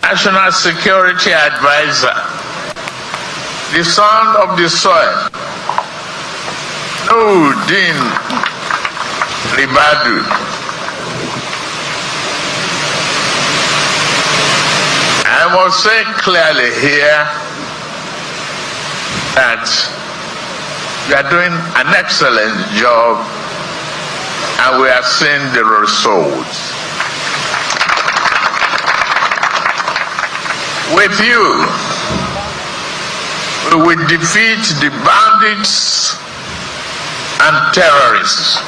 National Security Advisor, the son of the soil, Nuhu Ribadu, I must say clearly here that we are doing an excellent job and we are seeing the results. With you, we will defeat the bandits and terrorists.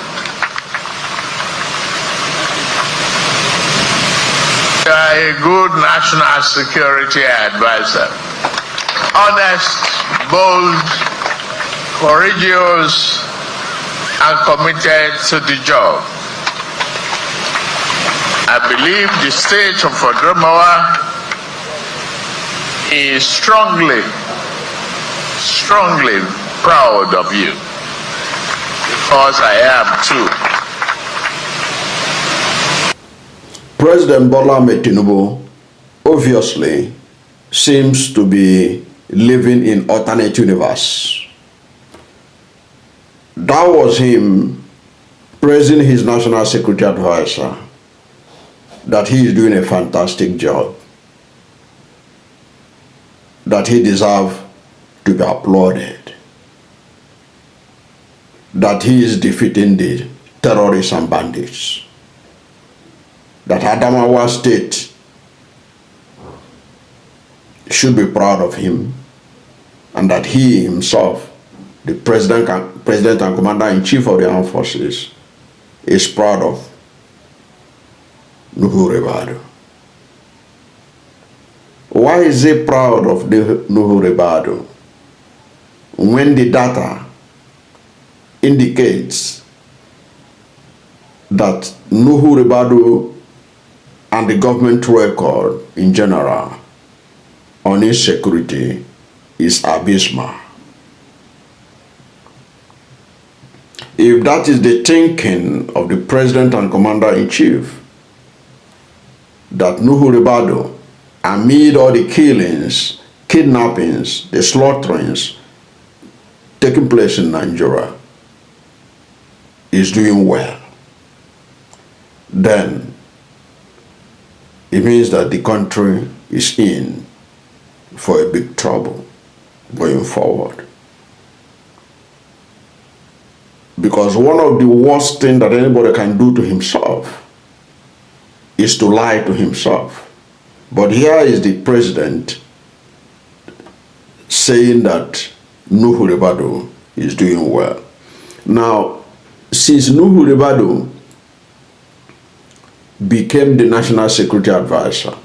You are a good national security advisor, honest, bold, courageous, and committed to the job. I believe the state of Adamawa is strongly proud of you, because I am too. President Bola Ahmed Tinubu obviously seems to be living in alternate universe. That was him praising his national security advisor that he is doing a fantastic job, that he deserves to be applauded, that he is defeating the terrorists and bandits, that Adamawa State should be proud of him, and that he himself, the President and Commander-in-Chief of the Armed Forces, is proud of Nuhu Ribadu. Why is he proud of Nuhu Ribadu when the data indicates that Nuhu Ribadu and the government record in general on insecurity is abysmal? If that is the thinking of the President and Commander-in-Chief, that Nuhu Ribadu, amid all the killings, kidnappings, the slaughterings taking place in Nigeria, is doing well, then it means that the country is in for a big trouble going forward. Because one of the worst things that anybody can do to himself is to lie to himself. But here is the president saying that Nuhu Ribadu is doing well. Now, since Nuhu Ribadu became the national security advisor,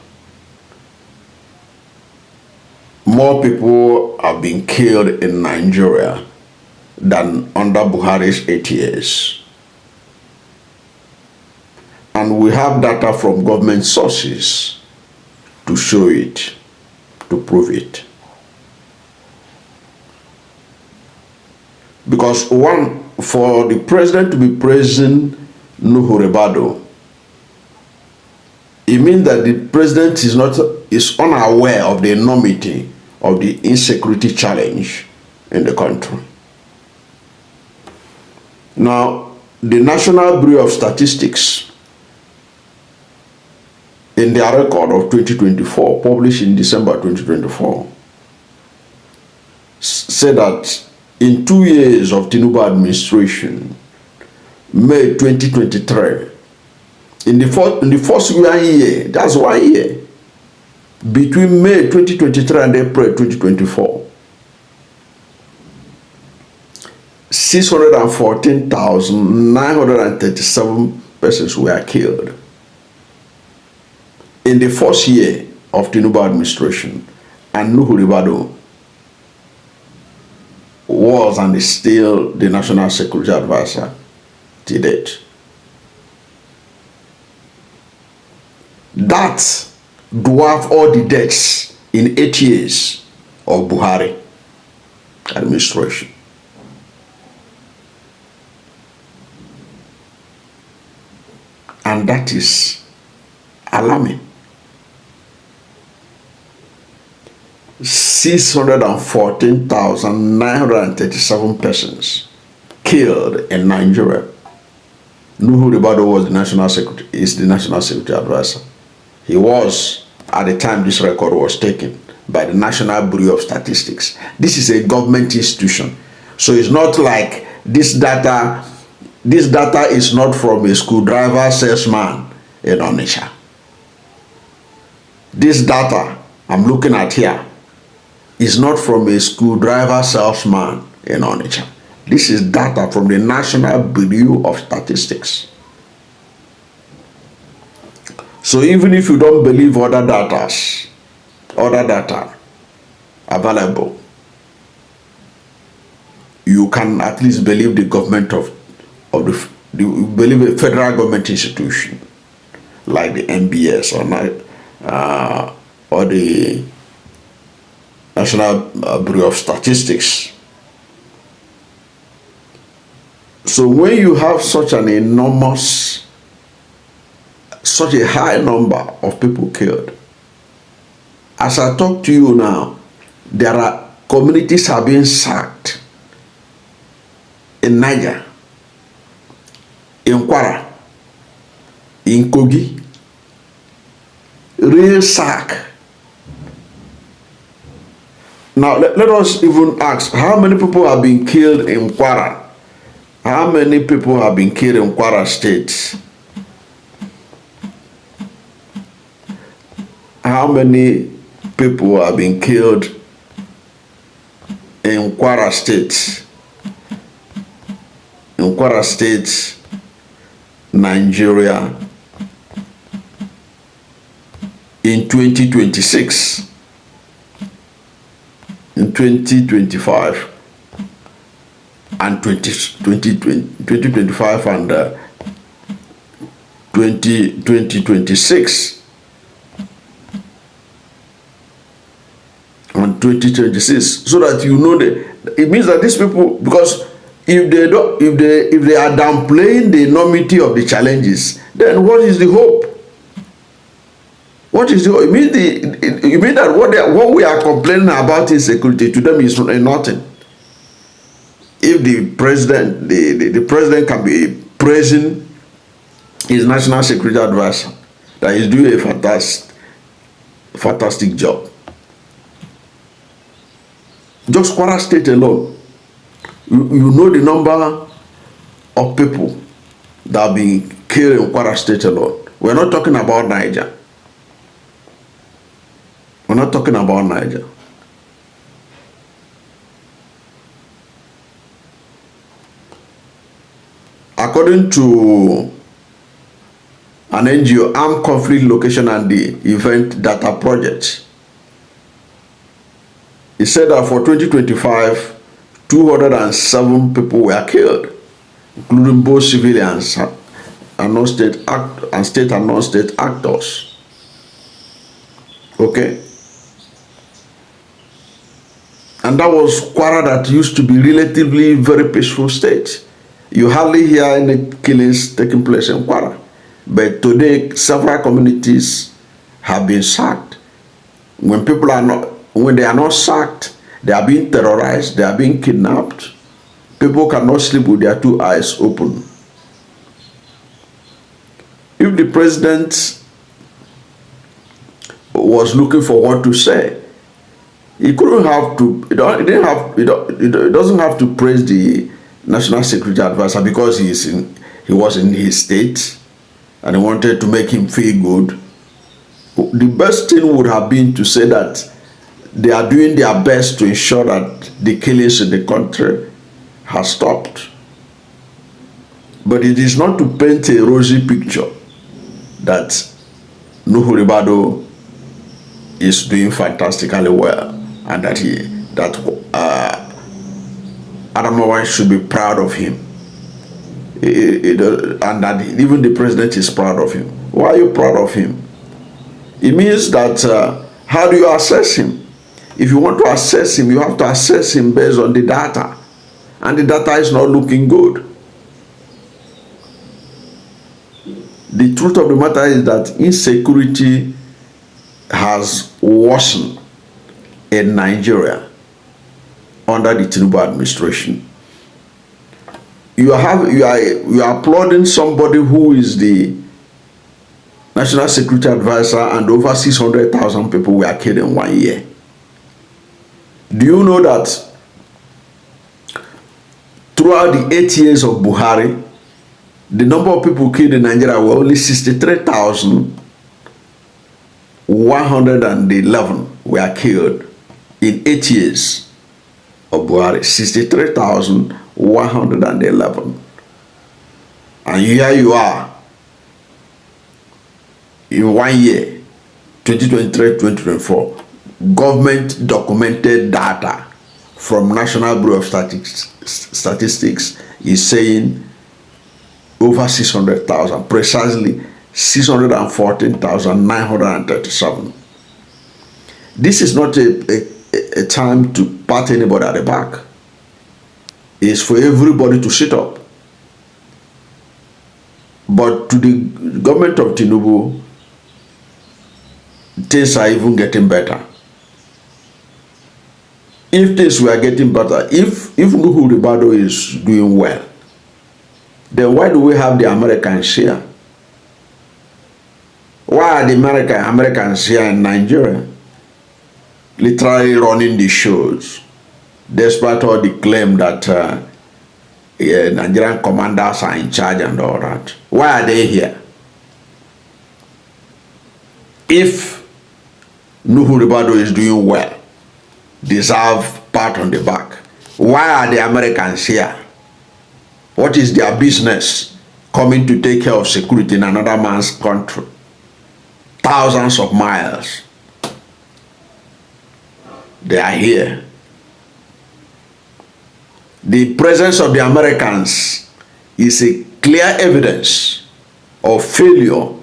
more people have been killed in Nigeria than under Buhari's 8 years. And we have data from government sources to show it, to prove it. Because one, for the president to be praising Nuhu Ribadu, it means that the president is unaware of the enormity of the insecurity challenge in the country. Now, the National Bureau of Statistics, in their record of 2024, published in December 2024, said that in 2 years of Tinubu administration, May 2023, in the first 1 year, that's 1 year, between May 2023 and April 2024, 614,937 persons were killed. In the first year of Tinubu administration, and Nuhu Ribadu was and is still the national security advisor to date. That dwarf all the deaths in 8 years of Buhari administration. And that is alarming. 614,937 persons killed in Nigeria. Nuhu Ribadu was the national secretary, is the national security advisor. He was at the time this record was taken by the National Bureau of Statistics. This is a government institution. So it's not like this data is not from a screwdriver salesman in Onitsha. This data I'm looking at here is not from a screwdriver salesman in Onitsha. This is data from the National Bureau of Statistics. So even if you don't believe other data available, you can at least believe the government believe a federal government institution like the NBS or the National Bureau of Statistics. So when you have such an enormous, such a high number of people killed, as I talk to you now, there are communities have been sacked in Niger, in Kwara, in Kogi, real sack. Now let us even ask, how many people have been killed in Kwara? How many people have been killed in Kwara State? How many people have been killed in Kwara State? In Kwara State, Nigeria, in 2026, in 2025, and 2025 and 2026 and 2026, so that you know that it means that these people, because if they are downplaying the enormity of the challenges, then what is the hope? What is the hope? It means that what we are complaining about insecurity to them is nothing. If the president, the president can be praising his national security advisor that he's doing a fantastic job. Just Kwara State alone, you know the number of people that have been killed in Kwara State alone. We're not talking about Niger. We're not talking about Niger. According to an NGO, Armed Conflict Location and the Event Data Project, it said that for 2025, 207 people were killed, including both civilians and non-state and state and non-state actors. Okay? And that was Kwara that used to be relatively very peaceful state. You hardly hear any killings taking place in Kwara. But today, several communities have been sacked. When they are not sacked, they are being terrorized, they are being kidnapped. People cannot sleep with their two eyes open. If the president was looking for what to say, he couldn't have to. He doesn't have to praise the national security advisor because he was in his state and he wanted to make him feel good. The best thing would have been to say that they are doing their best to ensure that the killings in the country has stopped. But it is not to paint a rosy picture that Nuhu Ribadu is doing fantastically well and that Adamawa should be proud of him, and that even the president is proud of him. Why are you proud of him? It means that how do you assess him? If you want to assess him, you have to assess him based on the data, and the data is not looking good. The truth of the matter is that insecurity has worsened in Nigeria under the Tinubu administration. You are applauding somebody who is the National Security Advisor, and over 600,000 people were killed in 1 year. Do you know that throughout the 8 years of Buhari, the number of people killed in Nigeria were only 63,111 were killed in 8 years of Buhari. 63,111. And here you are in 1 year, 2023-2024, government documented data from National Bureau of Statistics is saying over 600,000, precisely 614,937. This is not a time to pat anybody at the back. It's for everybody to sit up. But to the government of Tinubu, things are even getting better. If things were getting better, if Nuhu Ribadu is doing well, then why do we have the Americans here? Why are the Americans here in Nigeria literally running the shows, despite all the claim that Nigerian commanders are in charge and all that? Why are they here? If Nuhu Ribadu is doing well, deserve pat on the back, why are the Americans here? What is their business coming to take care of security in another man's country? Thousands of miles. They are here. The presence of the Americans is a clear evidence of failure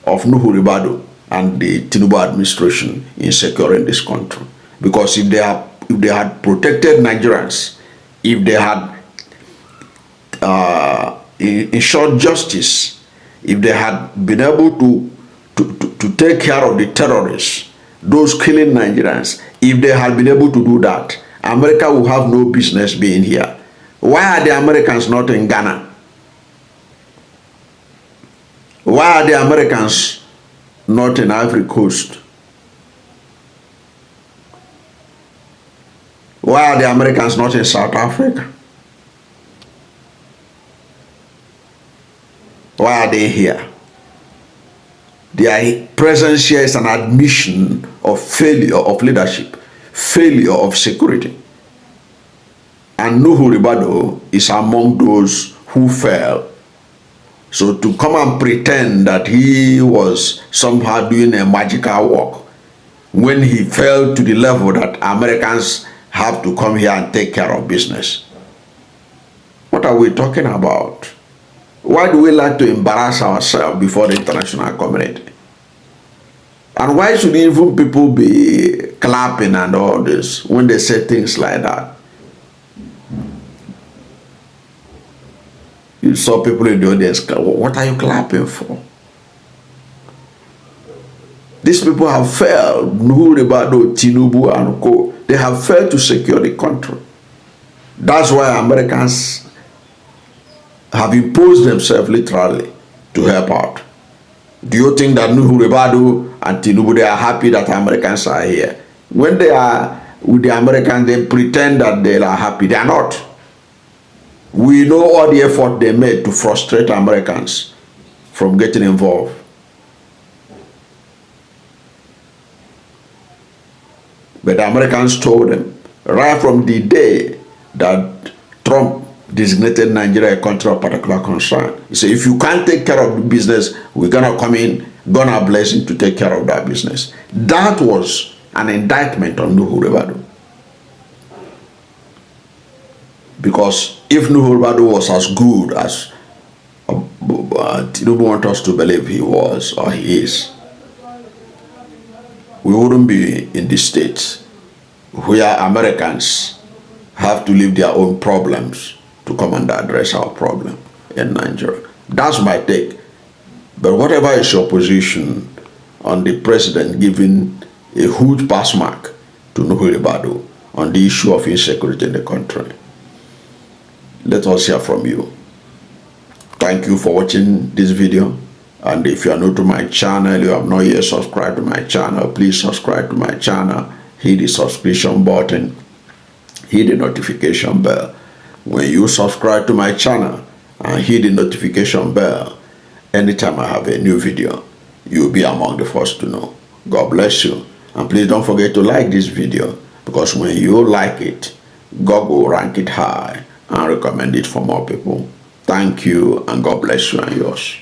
of Nuhu Ribadu and the Tinubu administration in securing this country. Because if they had protected Nigerians, if they had ensured justice, if they had been able to take care of the terrorists, those killing Nigerians, if they had been able to do that, America would have no business being here. Why are the Americans not in Ghana? Why are the Americans not in Ivory Coast? Why are the Americans not in South Africa? Why are they here? Their presence here is an admission of failure of leadership, failure of security. And Nuhu Ribadu is among those who fell. So to come and pretend that he was somehow doing a magical work when he fell to the level that Americans have to come here and take care of business. What are we talking about? Why do we like to embarrass ourselves before the international community? And why should even people be clapping and all this when they say things like that? You saw people in the audience, what are you clapping for? These people have failed. Nuhu Ribadu, Tinubu and co. They have failed to secure the country. That's why Americans have imposed themselves literally to help out. Do you think that Nuhu Ribadu and Tinubu, they are happy that Americans are here? When they are with the Americans, they pretend that they are happy. They are not. We know all the effort they made to frustrate Americans from getting involved. But the Americans told them, right from the day that Trump designated Nigeria a country of particular concern, he said, if you can't take care of the business, we're going to come in, gonna bless him to take care of that business. That was an indictment on Nuhu Ribadu. Because if Nuhu Ribadu was as good as Tinubu wants us to believe he was or he is, we wouldn't be in the States where Americans have to leave their own problems to come and address our problem in Nigeria. That's my take. But whatever is your position on the president giving a huge pass mark to to Nuhu Ribadu on the issue of insecurity in the country. Let us hear from you. Thank you for watching this video. And if you are new to my channel, you have not yet subscribed to my channel, please subscribe to my channel. Hit the subscription button. Hit the notification bell. When you subscribe to my channel and hit the notification bell, anytime I have a new video, you'll be among the first to know. God bless you. And please don't forget to like this video, because when you like it, God will rank it high and recommend it for more people. Thank you, and God bless you and yours.